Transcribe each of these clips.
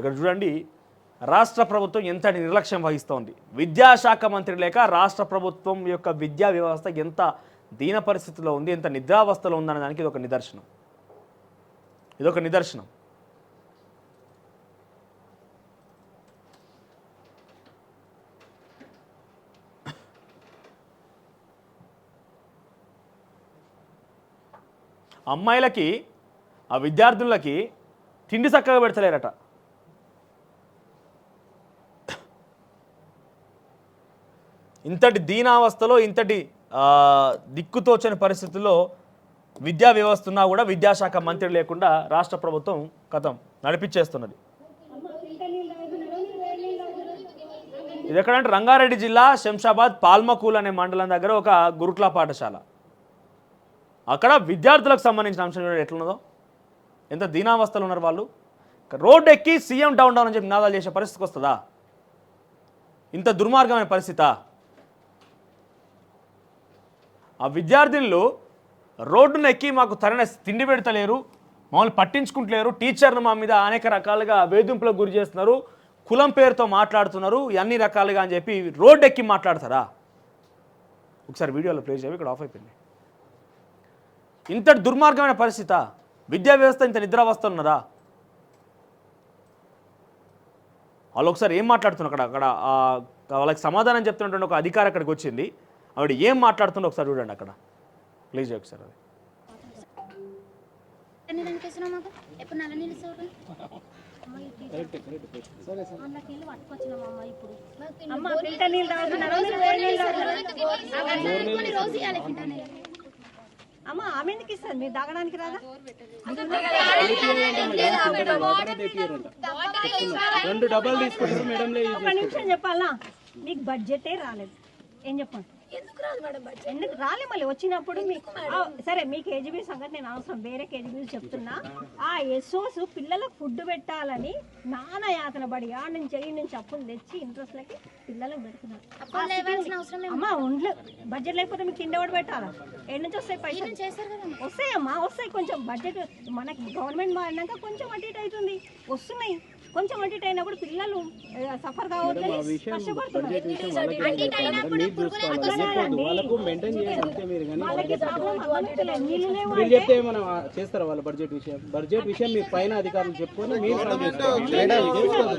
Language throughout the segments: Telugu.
ఇక్కడ చూడండి, రాష్ట్ర ప్రభుత్వం ఎంత నిర్లక్ష్యం వహిస్తోంది. విద్యాశాఖ మంత్రి లేక రాష్ట్ర ప్రభుత్వం యొక్క విద్యా వ్యవస్థ ఎంత దీన పరిస్థితిలో ఉంది, ఎంత నిద్రావస్థలో ఉందనే దానికి ఇదొక నిదర్శనం. అమ్మాయిలకి, ఆ విద్యార్థులకి తిండి చక్కగా పెడతలేరట. ఇంతటి దీనావస్థలో, ఇంతటి దిక్కుతోచని పరిస్థితుల్లో విద్యా వ్యవస్థ ఉన్నా కూడా విద్యాశాఖ మంత్రి లేకుండా రాష్ట్ర ప్రభుత్వం కథం నడిపించేస్తున్నది. ఇది ఎక్కడంటే రంగారెడ్డి జిల్లా శంషాబాద్ పాల్మకూల్ అనే మండలం దగ్గర ఒక గురుకుల పాఠశాల. అక్కడ విద్యార్థులకు సంబంధించిన అంశం ఎట్లున్నదో, ఎంత దీనావస్థలు ఉన్నారు వాళ్ళు. రోడ్డు ఎక్కి సీఎం డౌన్ అని చెప్పి నినాదాలు చేసే పరిస్థితికి వస్తుందా? ఇంత దుర్మార్గమైన పరిస్థితా? ఆ విద్యార్థినులు రోడ్డును ఎక్కి మాకు తగిన తిండి పెడతలేరు, మమ్మల్ని పట్టించుకుంటలేరు, టీచర్ను మా మీద అనేక రకాలుగా వేధింపులకు గురి చేస్తున్నారు, కులం పేరుతో మాట్లాడుతున్నారు, అన్ని రకాలుగా అని చెప్పి రోడ్డు ఎక్కి మాట్లాడతారా? ఒకసారి వీడియోలో ప్లే చేయాలి, ఇక్కడ ఆఫ్ అయిపోయింది. ఇంతటి దుర్మార్గమైన పరిస్థితి, విద్యా వ్యవస్థ ఇంత నిద్రావస్థ ఉన్నదా? వాళ్ళు ఒకసారి ఏం మాట్లాడుతున్నారు అక్కడ వాళ్ళకి సమాధానం చెప్తున్నటువంటి ఒక అధికారి అక్కడికి వచ్చింది. ఆవిడ ఏం మాట్లాడుతుందో ఒకసారి చూడండి అక్కడ, ప్లీజ్ ఒకసారి. అమ్మా ఆమె ఎందుకు ఇస్తుంది? మీరు తాగడానికి రాదా? ఒక నిమిషం చెప్పాలా, మీకు బడ్జెటే రాలేదు. ఏం చెప్పండి, ఎందుకు రాలే? మళ్ళీ వచ్చినప్పుడు మీకు సరే, మీ కేజీబీ సంగతి నేను అవసరం, వేరే కేజీబీ చెప్తున్నా. ఆ ఎస్ఓస్ పిల్లలకు ఫుడ్ పెట్టాలని నానా యాతన పడి ఆ నుంచి ఈ నుంచి అప్పులు తెచ్చి ఇంట్రెస్ట్లకి పిల్లలకు పెడుతున్నారు. అమ్మా ఒంట్లో బడ్జెట్ లేకపోతే మీకు కింద కూడా పెట్టాలా? ఏడు నుంచి వస్తాయి పైసలు? వస్తాయమ్మా, వస్తాయి. కొంచెం బడ్జెట్ మనకి గవర్నమెంట్ మారినాక కొంచెం అటు ఇటు అవుతుంది, వస్తున్నాయి. కొంచెం అటు ఇటు అయినప్పుడు పిల్లలు సఫర్ కావద్దని కష్టపడుతున్నారు. చేస్తారా వాళ్ళ బడ్జెట్ విషయం మీ పైన అధికారులు చెప్పుకొని మీరు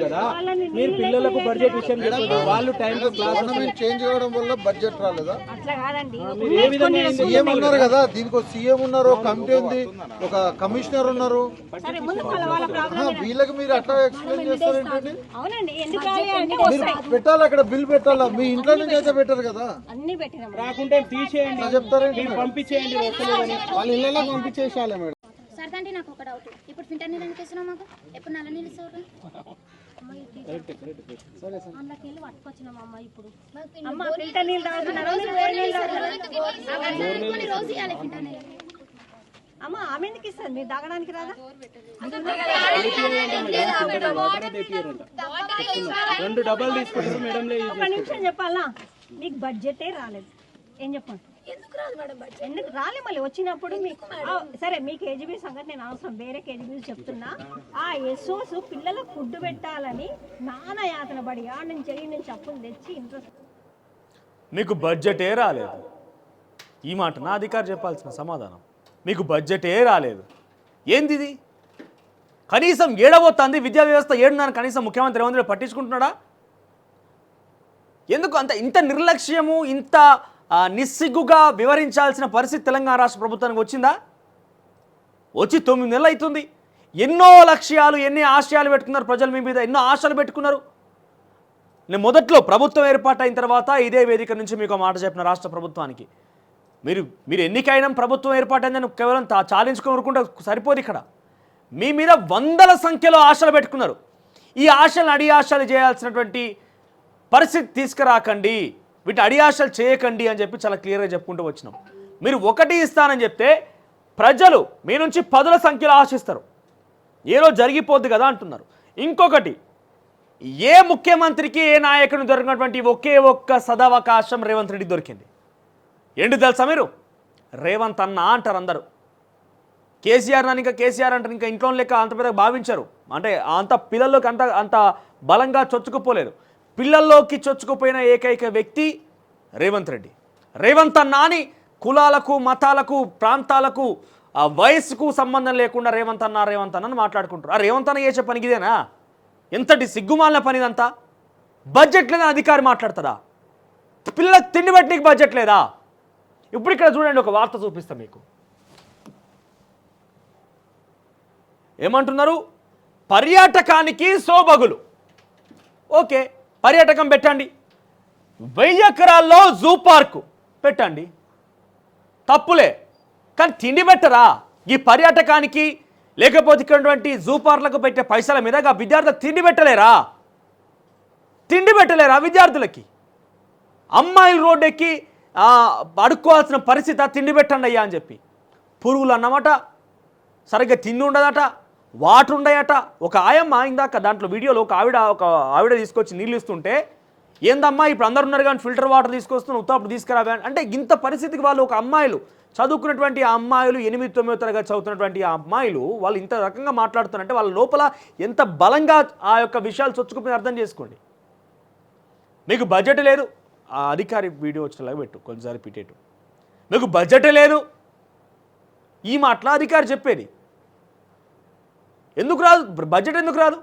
కదా, మీరు పిల్లలకు బడ్జెట్ విషయం చెప్పండి. వాళ్ళు టైం చేంజ్ అవ్వడం వల్ల బడ్జెట్ రాలేదా? అట్లా కాదండి, ఏ విధంగా సీఎం ఉన్నారు కదా, దీనికి ఒక సీఎం ఉన్నారు, ఒక కమిటీ ఉంది, ఒక కమిషనర్ ఉన్నారు. వీళ్ళకి మీరు అట్లా ఎక్స్ప్లెయిన్ చేస్తారు ఏంటండి? మీరు పెట్టాలి, అక్కడ బిల్ పెట్టాలా? మీ ఇంట్లో నుంచి అయితే పెట్టారు కదా, అన్ని పెట్టినా రాకుంటే తీసేయండి, చెప్తారండి, పంపించేయండి, వాళ్ళ ఇళ్ళలో పంపించేసాలే మేడం. సార్ అంటే నాకు ఒక డౌట్, ఇప్పుడు ఫిల్టర్ నీళ్ళు ఎందుకు ఇస్తున్నాం? మాకు ఎప్పుడు నల్ల నీళ్ళు ఇస్తారు? అందులోకి పట్టుకొచ్చినాం అమ్మ. ఇప్పుడు అమ్మ ఫిల్టర్ నీళ్ళు తాగుతున్నారు, రోజు ఇవ్వాలి ఫిల్టర్ నీళ్ళు. అమ్మ ఆమె ఎందుకు ఇస్తుంది? మీరు తాగడానికి రాదా? ఒక నిమిషం చెప్పాలా, మీకు బడ్జెటే రాలేదు. ఏం చెప్పండి, ఎందుకు రాలే? మళ్ళీ వచ్చినప్పుడు మీకు సరే, మీ కేజీబీ సంగతి నేను అవసరం, వేరే కేజీబీ చెప్తున్నా. ఆ ఎస్ఓస్ పిల్లలకు ఫుడ్ పెట్టాలని నానా యాతన పడి ఆ నుంచి ఈ నుంచి అప్పులు తెచ్చి ఇంట్రెస్ట్. మీకు బడ్జెటే రాలేదు, ఈ మాట నా అధికారి చెప్పాల్సిన సమాధానం. మీకు బడ్జెటే రాలేదు, ఏంది ఇది? కనీసం ఏడబోతుంది విద్యా వ్యవస్థ, ఏడున్నాను కనీసం ముఖ్యమంత్రి రేవంత్ రెడ్డి పట్టించుకుంటున్నాడా? ఎందుకు అంత ఇంత నిర్లక్ష్యము, ఇంత నిస్సిగ్గుగా వివరించాల్సిన పరిస్థితి తెలంగాణ రాష్ట్ర ప్రభుత్వానికి వచ్చిందా? వచ్చి 9 నెలలు అవుతుంది. ఎన్నో లక్ష్యాలు, ఎన్ని ఆశయాలు పెట్టుకున్నారు ప్రజలు మీ మీద, ఎన్నో ఆశలు పెట్టుకున్నారు. నేను మొదట్లో ప్రభుత్వం ఏర్పాటైన తర్వాత ఇదే వేదిక నుంచి మీకు మాట చెప్పిన రాష్ట్ర ప్రభుత్వానికి, మీరు ఎన్నికైనా ప్రభుత్వం ఏర్పాటైందని కేవలం చాలించుకోనుకుంటే సరిపోదు. ఇక్కడ మీ మీద వందల సంఖ్యలో ఆశలు పెట్టుకున్నారు. ఈ ఆశలను అడి ఆశలు చేయాల్సినటువంటి పరిస్థితి తీసుకురాకండి, వీటి అడి ఆశలు చేయకండి అని చెప్పి చాలా క్లియర్గా చెప్పుకుంటూ వచ్చినాం. మీరు ఒకటి ఇస్తానని చెప్తే ప్రజలు మీ నుంచి 10ల సంఖ్యలో ఆశిస్తారు, ఏదో జరిగిపోద్ది కదా అంటున్నారు. ఇంకొకటి, ఏ ముఖ్యమంత్రికి, ఏ నాయకుడిని దొరికినటువంటి ఒకే ఒక్క సదవకాశం రేవంత్ రెడ్డి దొరికింది. ఏంటి తెలుసా? మీరు రేవంత్ అన్న అంటారు అందరూ. కేసీఆర్ అని ఇంకా కేసీఆర్ అంటారు, ఇంకా ఇంట్లో లెక్క అంత పెద్దగా భావించరు. అంటే అంత పిల్లల్లోకి అంత బలంగా చొచ్చుకుపోలేరు. పిల్లల్లోకి చొచ్చుకుపోయిన ఏకైక వ్యక్తి రేవంత్ రెడ్డి. రేవంత్ అన్న అని కులాలకు, మతాలకు, ప్రాంతాలకు, వయస్సుకు సంబంధం లేకుండా రేవంత్ అన్న మాట్లాడుకుంటారు. ఆ రేవంత్ అన్న చేసే పనికి ఇదేనా? ఎంతటి సిగ్గుమాలిన పనిదంతా. బడ్జెట్ లేదని అధికారి మాట్లాడతారా? పిల్లలకు తిండి పెట్టడానికి బడ్జెట్ లేదా? ఇప్పుడు ఇక్కడ చూడండి, ఒక వార్త చూపిస్తాం మీకు. ఏమంటున్నారు? పర్యాటకానికి సోబగులు. ఓకే, పర్యాటకం పెట్టండి. 1000 ఎకరాల్లో జూ పార్కు పెట్టండి, తప్పులే. కానీ తిండి పెట్టరా? ఈ పర్యాటకానికి లేకపోతే ఇక్కడ జూ పార్కులకు పెట్టే పైసల మీద విద్యార్థులకు తిండి పెట్టలేరా? విద్యార్థులకి? అమ్మాయిలు రోడ్డు ఎక్కి అడుక్కోవాల్సిన పరిస్థితి, తిండి పెట్టండి అయ్యా అని చెప్పి. పురుగులు అన్నమాట, సరిగ్గా తిండి ఉండదట, వాటర్ ఉండయట. ఒక ఆయమ్మ ఇందాక దాంట్లో వీడియోలో ఒక ఆవిడ తీసుకొచ్చి నీళ్ళు ఇస్తుంటే, ఏందమ్మా ఇప్పుడు అందరు ఉన్నారు కానీ ఫిల్టర్ వాటర్ తీసుకొస్తున్నావు, ఉత్తప్పుడు తీసుకురావా అంటే ఇంత పరిస్థితికి వాళ్ళు, ఒక అమ్మాయిలు చదువుకున్నటువంటి ఆ అమ్మాయిలు, 8-9 తరగతి చదువుతున్నటువంటి ఆ అమ్మాయిలు వాళ్ళు ఇంత రకంగా మాట్లాడుతున్నారంటే వాళ్ళ లోపల ఎంత బలంగా ఆ యొక్క విషయాలు చొచ్చుకుని అర్థం చేసుకోండి. మీకు బడ్జెట్ లేదు, ఆ అధికారి వీడియో వచ్చేలాగా పెట్టు, కొంచెంసారి పిటేటు. మీకు బడ్జెట్ లేదు, ఈ మాటల అధికారి చెప్పేది. ఎందుకు రాదు బడ్జెట్? ఎందుకు రాదు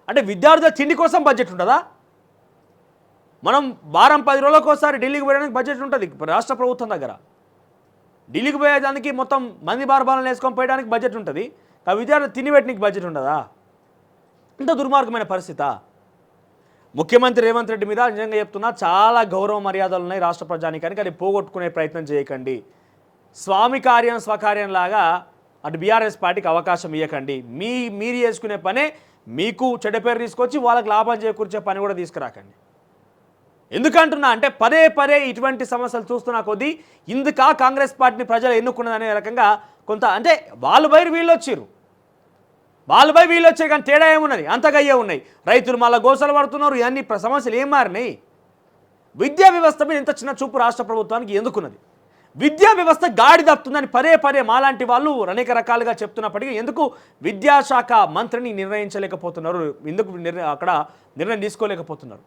అంటే విద్యార్థుల తిండి కోసం బడ్జెట్ ఉంటుందా? మనం వారం 10 రోజులకు ఒకసారి ఢిల్లీకి పోయడానికి బడ్జెట్ ఉంటుంది రాష్ట్ర ప్రభుత్వం దగ్గర. ఢిల్లీకి పోయేదానికి మొత్తం మంది బారబాలను వేసుకొని పోయడానికి బడ్జెట్ ఉంటుంది. ఆ విద్యార్థులు తిండి పెట్టడానికి బడ్జెట్ ఉండదా? ఇంత దుర్మార్గమైన పరిస్థితి. ముఖ్యమంత్రి రేవంత్ రెడ్డి మీద నిజంగా చెప్తున్నా, చాలా గౌరవ మర్యాదలు ఉన్నాయి రాష్ట్ర ప్రజానికానికి. అది పోగొట్టుకునే ప్రయత్నం చేయకండి. స్వామి కార్యం స్వకార్యం లాగా అటు బీఆర్ఎస్ పార్టీకి అవకాశం ఇవ్వకండి. మీరు చేసుకునే పనే మీకు చెడ్డ పేరు తీసుకొచ్చి వాళ్ళకి లాభం చేకూర్చే పని కూడా తీసుకురాకండి. ఎందుకంటున్నా అంటే పదే ఇటువంటి సమస్యలు చూస్తున్నా కొద్దీ ఇందుకా కాంగ్రెస్ పార్టీని ప్రజలు ఎన్నుకున్నదనే రకంగా కొంత, అంటే వాళ్ళు బయట వీళ్ళు వచ్చారు కానీ తేడా ఏమున్నది? అంతగా అయ్యే ఉన్నాయి. రైతులు మళ్ళీ గోసలు పడుతున్నారు. ఇవన్నీ సమస్యలు ఏం మారినాయి? విద్యా వ్యవస్థ మీద ఇంత చిన్న చూపు రాష్ట్ర ప్రభుత్వానికి ఎందుకున్నది? విద్యా వ్యవస్థ గాడి తప్పుతుందని పదే మాలాంటి వాళ్ళు అనేక రకాలుగా చెప్తున్నప్పటికీ ఎందుకు విద్యాశాఖ మంత్రిని నిర్ణయించలేకపోతున్నారు? ఎందుకు అక్కడ నిర్ణయం తీసుకోలేకపోతున్నారు?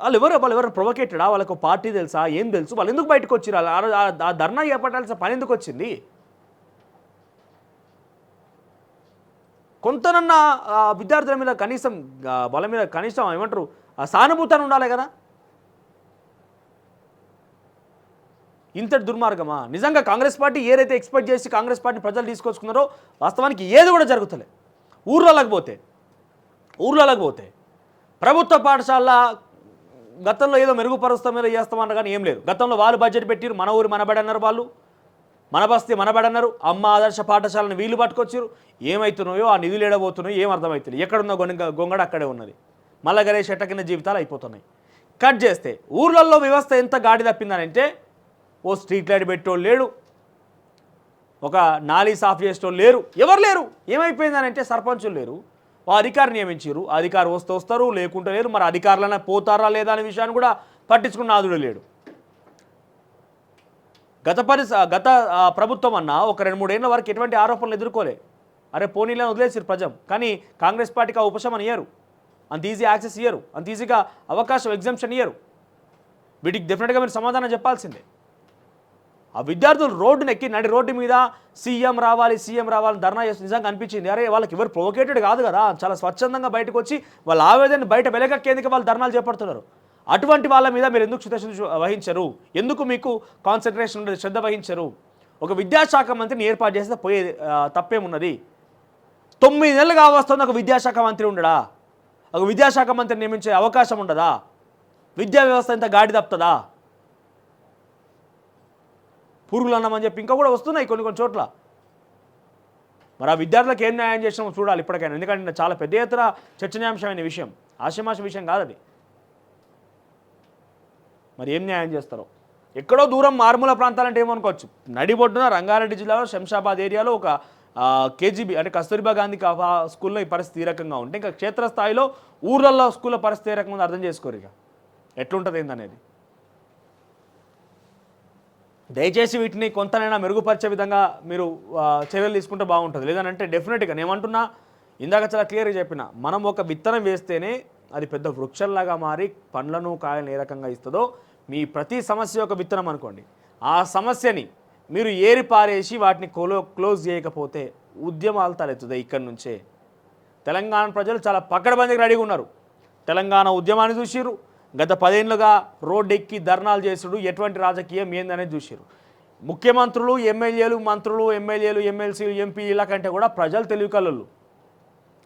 వాళ్ళు ఎవరు ప్రొవోకేటెడా? వాళ్ళకు పార్టీ తెలుసా? ఏం తెలుసు? వాళ్ళు ఎందుకు బయటకు వచ్చిరు? ఆ ధర్నా చేపట్టాల్సిన పని ఎందుకు వచ్చింది? కొంతనన్నా విద్యార్థుల మీద కనీసం వాళ్ళ మీద కనీసం ఏమంటారు సానుభూతాన్ని ఉండాలి కదా. ఇంతటి దుర్మార్గమా? నిజంగా కాంగ్రెస్ పార్టీ ఏదైతే ఎక్స్పెక్ట్ చేసి కాంగ్రెస్ పార్టీని ప్రజలు తీసుకొచ్చుకున్నారో వాస్తవానికి ఏది కూడా జరుగుతలే. ఊర్లలోకి పోతే ప్రభుత్వ పాఠశాల గతంలో ఏదో మెరుగుపరుస్తాం ఏదో చేస్తామన్నారు కానీ ఏం లేదు. గతంలో వాళ్ళు బడ్జెట్ పెట్టిరు, మన ఊరు మనబడి అన్నారు, వాళ్ళు మన బస్తీ మనబడి అన్నారు. అమ్మ ఆదర్శ పాఠశాలను వీళ్ళు పట్టుకొచ్చారు. ఏమవుతున్నాయో ఆ నిధులు ఏడబోతున్నాయో ఏం అర్థమవుతుంది. ఎక్కడున్న గొంగడ అక్కడే ఉన్నది. మళ్ళా గణేష్ ఎట్ట కింద జీవితాలు అయిపోతున్నాయి. కట్ చేస్తే ఊర్లలో వ్యవస్థ ఎంత గాడి తప్పిందనంటే, ఓ స్ట్రీట్ లైట్ పెట్టేవాళ్ళు లేడు, ఒక నాలీ సాఫ్ చేసేటోళ్ళు లేరు, ఎవరు లేరు. ఏమైపోయిందనంటే సర్పంచులు లేరు, ఆ అధికారి నియమించారు, అధికారి వస్తారు లేకుంటే లేరు. మరి అధికారులైనా పోతారా లేదా అనే విషయాన్ని కూడా పట్టించుకున్న నాదుడు లేడు. గత ప్రభుత్వం అన్నా ఒక 2-3 ఏళ్ళ వరకు ఎటువంటి ఆరోపణలు ఎదుర్కోలే. అరే పోనీలను వదిలేసారు ప్రజం. కానీ కాంగ్రెస్ పార్టీకి ఆ ఉపశమనం ఇయ్యరు, అంత ఈజీ యాక్సెస్ ఇయ్యరు, అంత ఈజీగా అవకాశం ఎగ్జామ్షన్ ఇయ్యరు. వీటికి డెఫినెట్గా మీరు సమాధానం చెప్పాల్సిందే. ఆ విద్యార్థులు రోడ్డును ఎక్కి నడి రోడ్డు మీద సీఎం రావాలి ధర్నా చేసి నిజంగా అనిపించింది. అరే వాళ్ళకి ఎవరు ప్రొవోకేటెడ్ కాదు కదా, చాలా స్వచ్ఛందంగా బయటకు వచ్చి వాళ్ళ ఆవేదన బయట వెలగక్కేందుకు వాళ్ళు ధర్నాలు చేపడుతున్నారు. అటువంటి వాళ్ళ మీద మీరు ఎందుకు చిత్తశుద్ధి వహించరు? ఎందుకు మీకు కాన్సన్ట్రేషన్ ఉండదు, శ్రద్ధ వహించరు? ఒక విద్యాశాఖ మంత్రిని ఏర్పాటు చేస్తే పోయే తప్పేమున్నది? 9 నెలలు కావస్తుంది ఒక విద్యాశాఖ మంత్రి ఉండడా? ఒక విద్యాశాఖ మంత్రిని నియమించే అవకాశం ఉండదా? విద్యా వ్యవస్థ ఇంత గాడి తప్పుతుందా? పురుగులు అన్నామని చెప్పి ఇంకా కూడా వస్తున్నాయి కొన్ని చోట్ల. మరి ఆ విద్యార్థులకు ఏం న్యాయం చేసినామో చూడాలి ఇప్పటికైనా. ఎందుకంటే చాలా పెద్ద ఎత్తున చర్చనీయాంశమైన విషయం, ఆశమాష విషయం కాదు అది. మరి ఏం న్యాయం చేస్తారో. ఎక్కడో దూరం మారుమూల ప్రాంతాలంటే ఏమనుకోవచ్చు, నడిబొడ్డున రంగారెడ్డి జిల్లాలో శంషాబాద్ ఏరియాలో ఒక కేజీబీ అంటే కస్తూరిబా గాంధీ స్కూల్లో ఈ పరిస్థితి ఈ రకంగా ఉంటే, ఇంకా క్షేత్రస్థాయిలో ఊర్లలో స్కూల్లో పరిస్థితి ఏ రకంగా అర్థం చేసుకోరు. ఇక ఎట్లుంటుంది ఏందనేది. దయచేసి వీటిని కొంతనైనా మెరుగుపరిచే విధంగా మీరు చర్యలు తీసుకుంటే బాగుంటుంది. లేదంటే డెఫినెట్గా నేనేమంటున్నా, ఇందాక చాలా క్లియర్గా చెప్పిన, మనం ఒక విత్తనం వేస్తేనే అది పెద్ద వృక్షంలాగా మారి పండ్లను కాయలను ఏ రకంగా ఇస్తుందో, మీ ప్రతి సమస్య ఒక విత్తనం అనుకోండి. ఆ సమస్యని మీరు ఏరి పారేసి వాటిని క్లోజ్ చేయకపోతే ఉద్యమాలు తలెత్తుతాయి. ఇక్కడి నుంచే తెలంగాణ ప్రజలు చాలా పకడ్బందీగా రెడీగా ఉన్నారు. తెలంగాణ ఉద్యమాన్ని చూసిర్రు, గత 10 ఏళ్ళుగా రోడ్డెక్కి ధర్నాలు చేసుడు ఎటువంటి రాజకీయం ఏందనేది చూసిర్రు. ముఖ్యమంత్రులు, ఎమ్మెల్యేలు, మంత్రులు, ఎమ్మెల్యేలు, ఎమ్మెల్సీలు, ఎంపీల కంటే కూడా ప్రజలు తెలివికల్లోళ్ళు.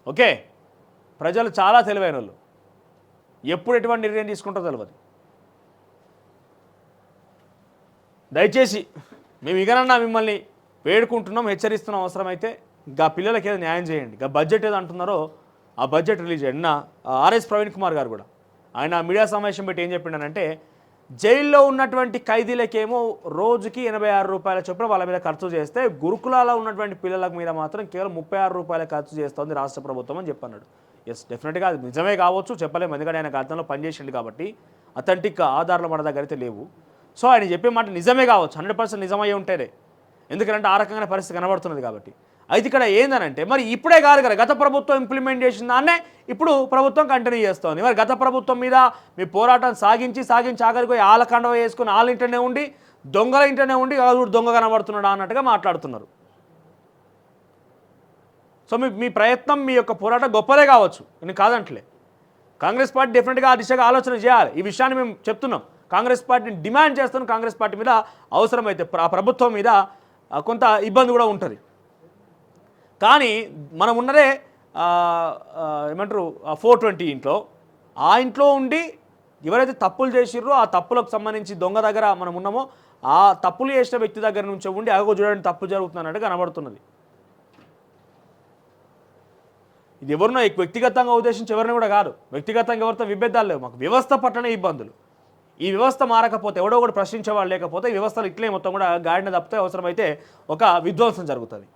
ఓకే, ప్రజలు చాలా తెలివైన వాళ్ళు. ఎప్పుడు ఎటువంటి నిర్ణయం తీసుకుంటారో తెలియదు. దయచేసి మేము ఇకనన్నా మిమ్మల్ని వేడుకుంటున్నాం, హెచ్చరిస్తున్నాం. అవసరమైతే గా పిల్లలకి ఏదో న్యాయం చేయండి. గా బడ్జెట్ ఏదో అంటున్నారో ఆ బడ్జెట్ రిలీజ్ చేయండి. నా ఆర్ఎస్ ప్రవీణ్ కుమార్ గారు కూడా ఆయన మీడియా సమావేశం పెట్టి ఏం చెప్పిండనంటే, జైల్లో ఉన్నటువంటి ఖైదీలకేమో రోజుకి 86 రూపాయల చొప్పున వాళ్ళ మీద ఖర్చు చేస్తే, గురుకులాలో ఉన్నటువంటి పిల్లల మీద మాత్రం కేవలం 36 రూపాయల ఖర్చు చేస్తుంది రాష్ట్ర ప్రభుత్వం అని చెప్పన్నాడు. ఎస్, డెఫినెట్గా అది నిజమే కావచ్చు, చెప్పలేము. ఎందుకంటే ఆయన గతంలో పనిచేసిండు కాబట్టి అథెంటిక్ ఆధారాలు మన దగ్గర అయితే లేవు. సో ఆయన చెప్పే మాట నిజమే కావచ్చు, 100% నిజమయ్యే ఉంటేనే. ఎందుకంటే ఆ రకంగా పరిస్థితి కనబడుతున్నది కాబట్టి. అయితే ఇక్కడ ఏందనంటే, మరి ఇప్పుడే కాదు కదా, గత ప్రభుత్వం ఇంప్లిమెంట్ చేసిన దాన్నే ఇప్పుడు ప్రభుత్వం కంటిన్యూ చేస్తోంది. మరి గత ప్రభుత్వం మీద మీ పోరాటం సాగించి ఆఖరికి ఆల కండవ వేసుకుని వాళ్ళ ఇంటనే ఉండి, దొంగల ఇంటనే ఉండి దొంగ కనబడుతున్నాడా అన్నట్టుగా మాట్లాడుతున్నారు. సో మీ ప్రయత్నం, మీ యొక్క పోరాటం గొప్పదే కావచ్చు, నేను కాదంటలే. కాంగ్రెస్ పార్టీ డెఫినెట్గా ఆ దిశగా ఆలోచన చేయాలి. ఈ విషయాన్ని మేము చెప్తున్నాం, కాంగ్రెస్ పార్టీని డిమాండ్ చేస్తున్నాం. కాంగ్రెస్ పార్టీ మీద అవసరమైతే ఆ ప్రభుత్వం మీద కొంత ఇబ్బంది కూడా ఉంటుంది. కానీ మనం ఉన్నదే ఏమంటారు 420 ఇంట్లో. ఆ ఇంట్లో ఉండి ఎవరైతే తప్పులు చేసిర్రో ఆ తప్పులకు సంబంధించి దొంగ దగ్గర మనం ఉన్నామో, ఆ తప్పులు చేసిన వ్యక్తి దగ్గర నుంచి ఉండి అగో చూడండి తప్పు జరుగుతున్నట్టు కనబడుతున్నది. ఇది ఎవరినో వ్యక్తిగతంగా ఉద్దేశించి ఎవరిని కూడా కాదు, వ్యక్తిగతంగా ఎవరితో విభేదాలు లేవు. మాకు వ్యవస్థ పట్లనే ఇబ్బందులు. ఈ వ్యవస్థ మారకపోతే, ఎవడో కూడా ప్రశ్నించేవాళ్ళు లేకపోతే ఈ వ్యవస్థలు ఇట్లే మొత్తం కూడా గాడిన తప్పితే అవసరమైతే ఒక విధ్వంసం జరుగుతుంది.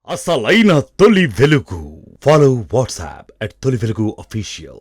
అసలైన తొలి వెలుగు. ఫాలో వాట్సాప్ @తొలి వెలుగు official.